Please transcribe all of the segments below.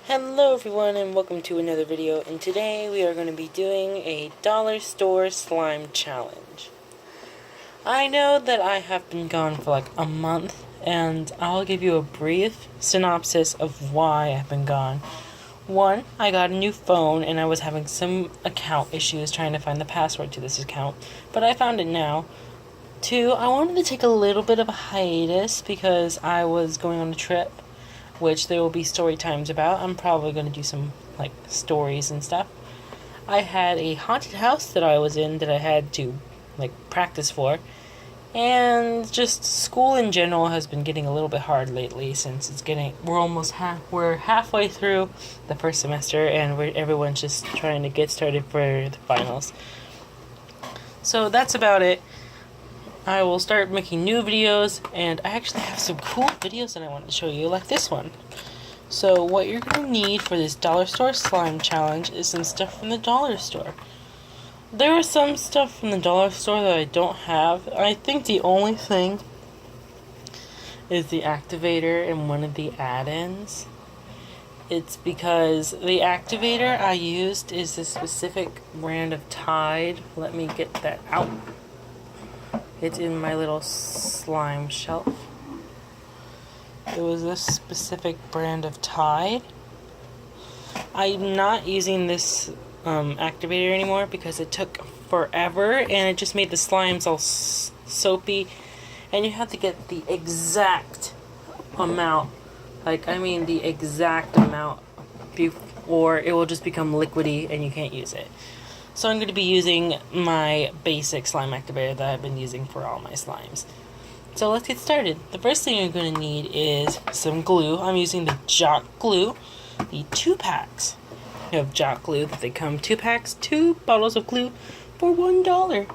Hello everyone and welcome to another video, and today we are going to be doing a dollar store slime challenge. I know that I have been gone for like a month, and I'll give you a brief synopsis of why I've been gone. One, I got a new phone and I was having some account issues trying to find the password to this account, but I found it now. Two, I wanted to take a little bit of a hiatus because I was going on a trip, which there will be story times about. I'm probably going to do some like stories and stuff. I had a haunted house that I was in that I had to like practice for, and just school in general has been getting a little bit hard lately since we're halfway through the first semester and everyone's just trying to get started for the finals. So that's about it. I will start making new videos, and I actually have some cool videos that I want to show you, like this one. So what you're going to need for this dollar store slime challenge is some stuff from the dollar store. There is some stuff from the dollar store that I don't have. I think the only thing is the activator and one of the add-ins. It's because the activator I used is a specific brand of Tide. Let me get that out. It's in my little slime shelf. It was this specific brand of Tide. I'm not using this activator anymore because it took forever and it just made the slimes all soapy, and you have to get the exact amount, the exact amount, or it will just become liquidy and you can't use it. So I'm going to be using my basic slime activator that I've been using for all my slimes. So let's get started. The first thing you're going to need is some glue. I'm using the Jock Glue, the 2-packs of Jock Glue. They come 2 packs, 2 bottles of glue for $1.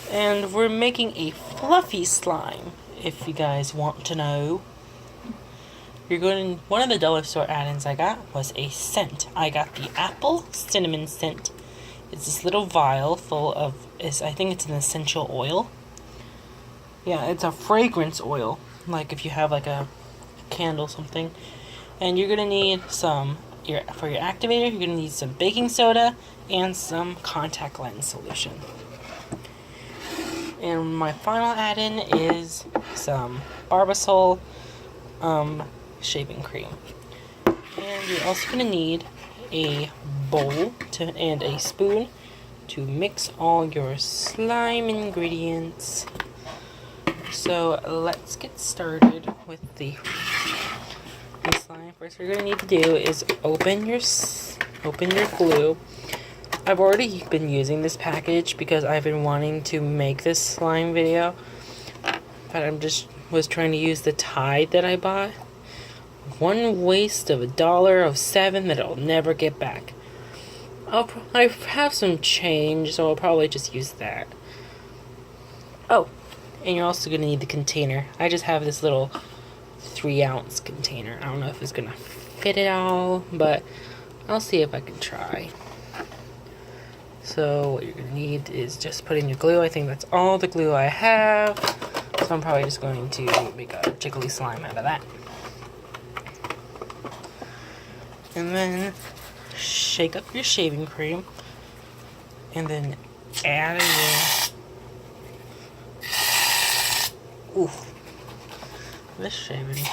And we're making a fluffy slime, if you guys want to know. One of the dollar store add-ins I got was a scent. I got the apple cinnamon scent. It's this little vial full of, I think it's an essential oil. Yeah, it's a fragrance oil, like if you have like a candle something. And you're gonna need for your activator, you're gonna need some baking soda and some contact lens solution. And my final add-in is some Barbasol shaving cream. And you're also going to need a bowl and a spoon to mix all your slime ingredients. So let's get started with the slime. First, what you're going to need to do is open your glue. I've already been using this package because I've been wanting to make this slime video, but was trying to use the Tide that I bought. One waste of $1.07 that I'll never get back. I have some change, so I'll probably just use that. Oh, and you're also going to need the container. I just have this little 3-ounce container. I don't know if it's going to fit it all, but I'll see if I can try. So what you're going to need is just put in your glue. I think that's all the glue I have, so I'm probably just going to make a jiggly slime out of that. And then shake up your shaving cream, and then add this shaving.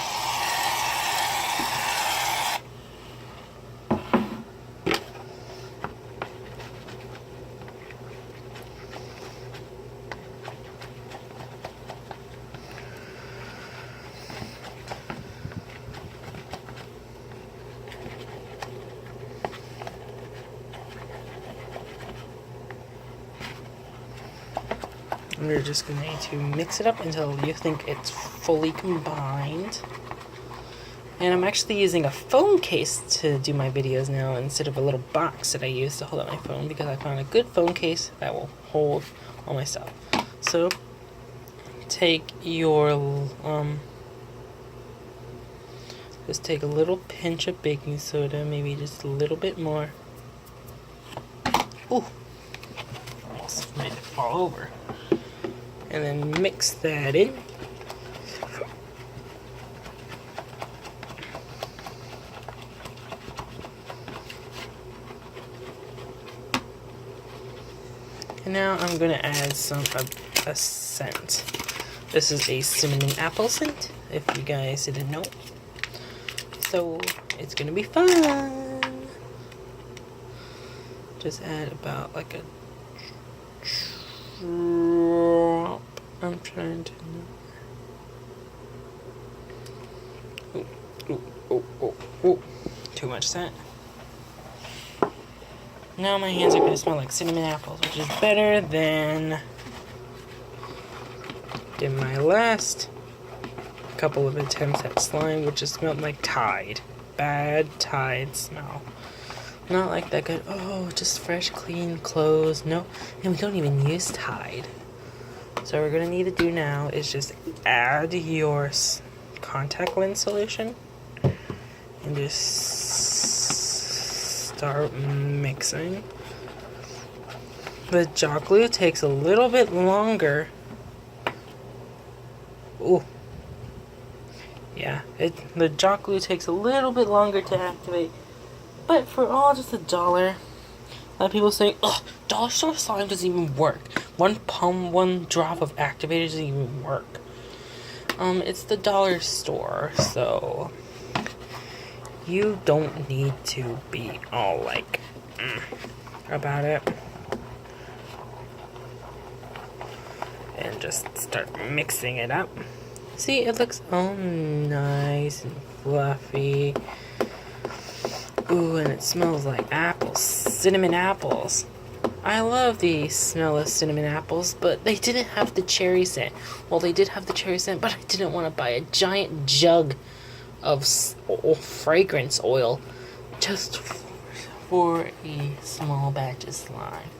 And we're just going to mix it up until you think it's fully combined. And I'm actually using a phone case to do my videos now instead of a little box that I use to hold up my phone, because I found a good phone case that will hold all my stuff. So take your just take a little pinch of baking soda, maybe just a little bit more. Ooh, almost made it fall over. And then mix that in. Now I'm gonna add a scent. This is a cinnamon apple scent, if you guys didn't know. So it's gonna be fun. Just add about like a drop. I'm trying to. Ooh. Too much scent. Now my hands are gonna smell like cinnamon apples, which is better than my last couple of attempts at slime, which just smelled like Tide. Bad Tide smell. Not like that good. Oh, just fresh, clean clothes. No, and we don't even use Tide. So what we're gonna need to do now is just add your contact lens solution and just start mixing. The Jock Glue takes a little bit longer. Ooh. Yeah, the Jock Glue takes a little bit longer to activate, but for all just $1, a lot of people say, "Ugh, dollar store slime doesn't even work. One drop of activator doesn't even work." It's the dollar store, so you don't need to be all like about it, and just start mixing it up. See, it looks all nice and fluffy. Ooh, and it smells like apples. Cinnamon apples. I love the smell of cinnamon apples, but they didn't have the cherry scent. Well, they did have the cherry scent, but I didn't want to buy a giant jug of fragrance oil just for a small batch of slime.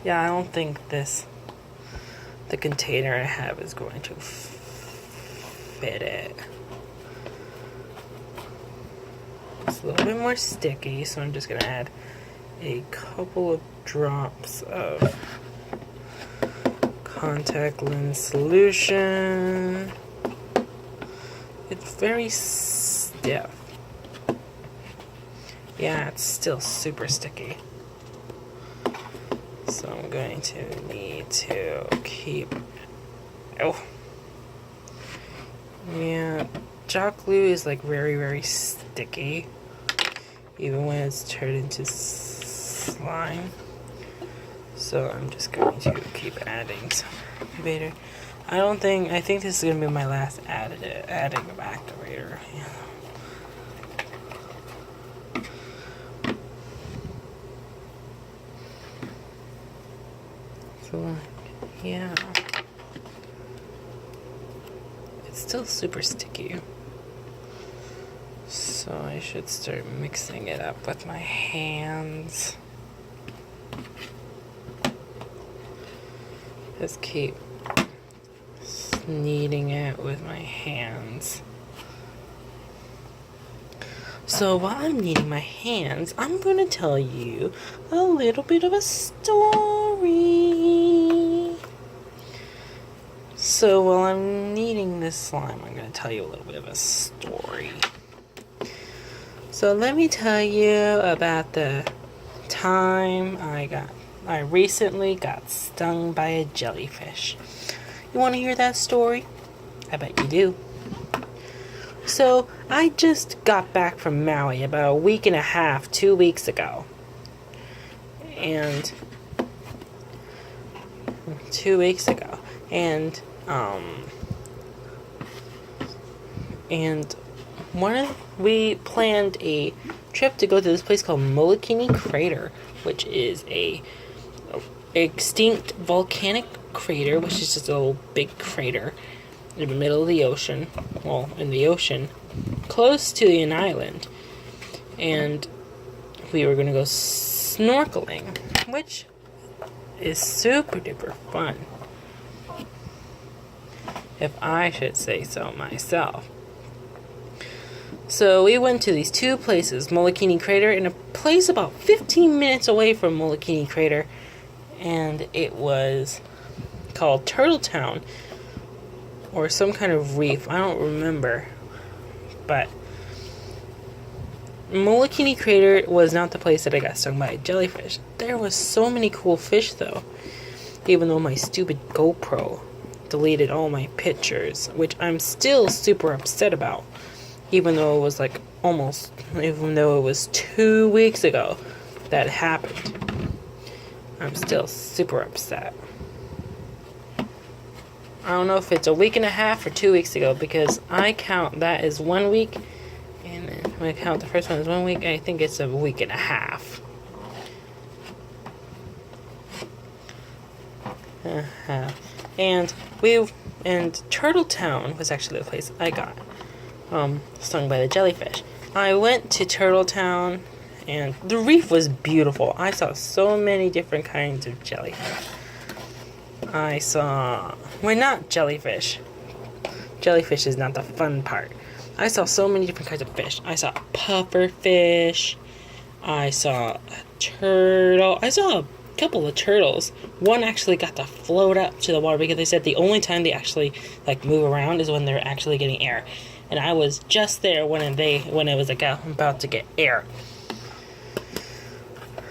Yeah, I don't think the container I have is going to fit it. It's a little bit more sticky, so I'm just going to add a couple of drops of contact lens solution. It's very stiff. Yeah, it's still super sticky. So I'm going to need to keep... Oh. Yeah, Jock Glue is like very, very sticky, even when it's turned into slime. So I'm just going to keep adding some activator. I think this is going to be my last adding of activator. Yeah. So, yeah. It's still super sticky. So I should start mixing it up with my hands. Just keep kneading it with my hands. So while I'm kneading my hands, I'm going to tell you a little bit of a story. So while I'm kneading this slime, I'm going to tell you a little bit of a story. So let me tell you about the time I recently got stung by a jellyfish. You want to hear that story? I bet you do. So, I just got back from Maui about a week and a half, 2 weeks ago. And 2 weeks ago. And we planned a trip to go to this place called Molokini Crater, which is a extinct volcanic crater, which is just a little big crater in the middle of the ocean, well, in the ocean, close to an island. And we were going to go snorkeling, which is super duper fun, if I should say so myself. So we went to these two places, Molokini Crater and a place about 15 minutes away from Molokini Crater, and it was called Turtle Town, or some kind of reef, I don't remember. But Molokini Crater was not the place that I got stung by a jellyfish. there was so many cool fish though. Even though my stupid GoPro deleted all my pictures, which I'm still super upset about. Even though it was like even though it was 2 weeks ago that happened. I'm still super upset. I don't know if it's a week and a half or 2 weeks ago, because I count that as 1 week, and when I count the first one as 1 week, I think it's a week and a half. And Turtletown was actually the place I got stung by the jellyfish. I went to Turtletown, and the reef was beautiful. I saw so many different kinds of jellyfish. I saw, well, not jellyfish. Jellyfish is not the fun part. I saw so many different kinds of fish. I saw puffer fish. I saw a turtle. I saw a couple of turtles. One actually got to float up to the water, because they said the only time they actually like move around is when they're actually getting air. And I was just there when it was like about to get air.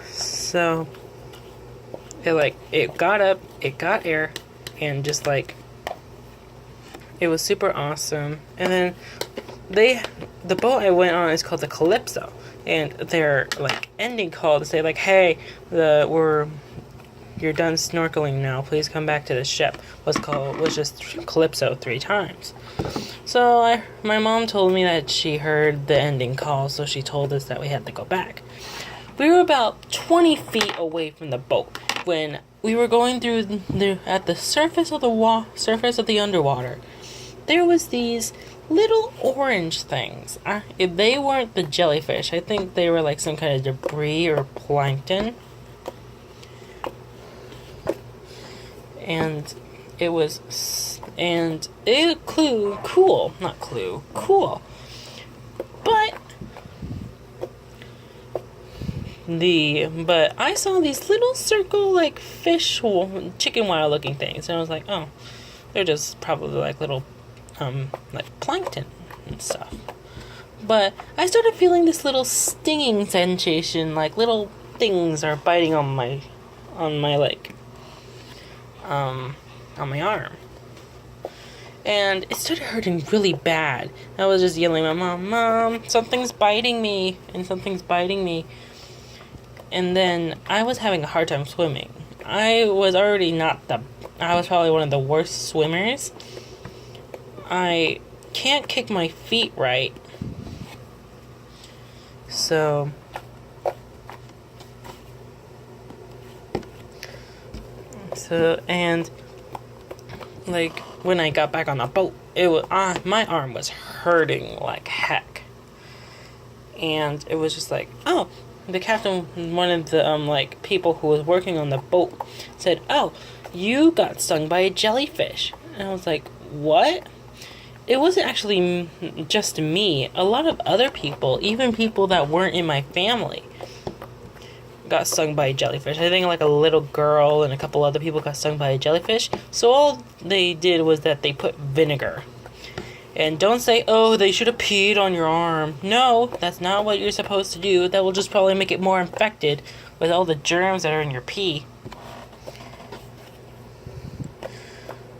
So it got up, it got air, and just like, it was super awesome. And then the boat I went on is called the Calypso, and their like ending call to say like, hey, you're done snorkeling now, please come back to the ship, was just Calypso 3 times. So my mom told me that she heard the ending call, so she told us that we had to go back. We were about 20 feet away from the boat when we were going through at the surface of the underwater. There was these little orange things. If they weren't the jellyfish, I think they were like some kind of debris or plankton. And it was, cool. But I saw these little circle like fish, chicken wire looking things, and I was like, oh, they're just probably like little like plankton and stuff. But I started feeling this little stinging sensation, like little things are biting on my like on my arm. And it started hurting really bad. I was just yelling at my mom, something's biting me, and something's biting me. And then I was having a hard time swimming. I was probably one of the worst swimmers. I can't kick my feet right. And like when I got back on the boat, it was my arm was hurting like heck. And it was just like, oh, the captain, one of the like people who was working on the boat, said, oh, you got stung by a jellyfish. And I was like, what? It wasn't actually just me. A lot of other people, even people that weren't in my family, got stung by a jellyfish. I think like a little girl and a couple other people got stung by a jellyfish. So all they did was that they put vinegar. And don't say, oh, they should have peed on your arm. No, that's not what you're supposed to do. That will just probably make it more infected with all the germs that are in your pee.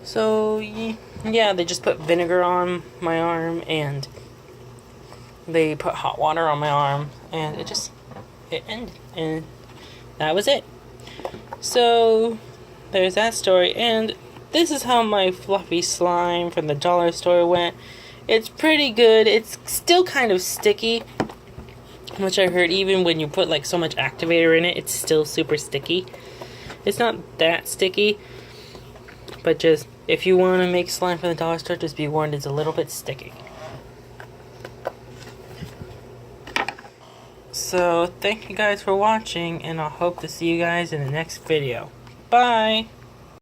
So, yeah, they just put vinegar on my arm, and they put hot water on my arm, and it ended. And that was it. So, there's that story, and this is how my fluffy slime from the dollar store went. It's pretty good. It's still kind of sticky, which I heard even when you put like so much activator in it, it's still super sticky. It's not that sticky, but just if you want to make slime from the dollar store, just be warned, it's a little bit sticky. So thank you guys for watching, and I hope to see you guys in the next video. Bye!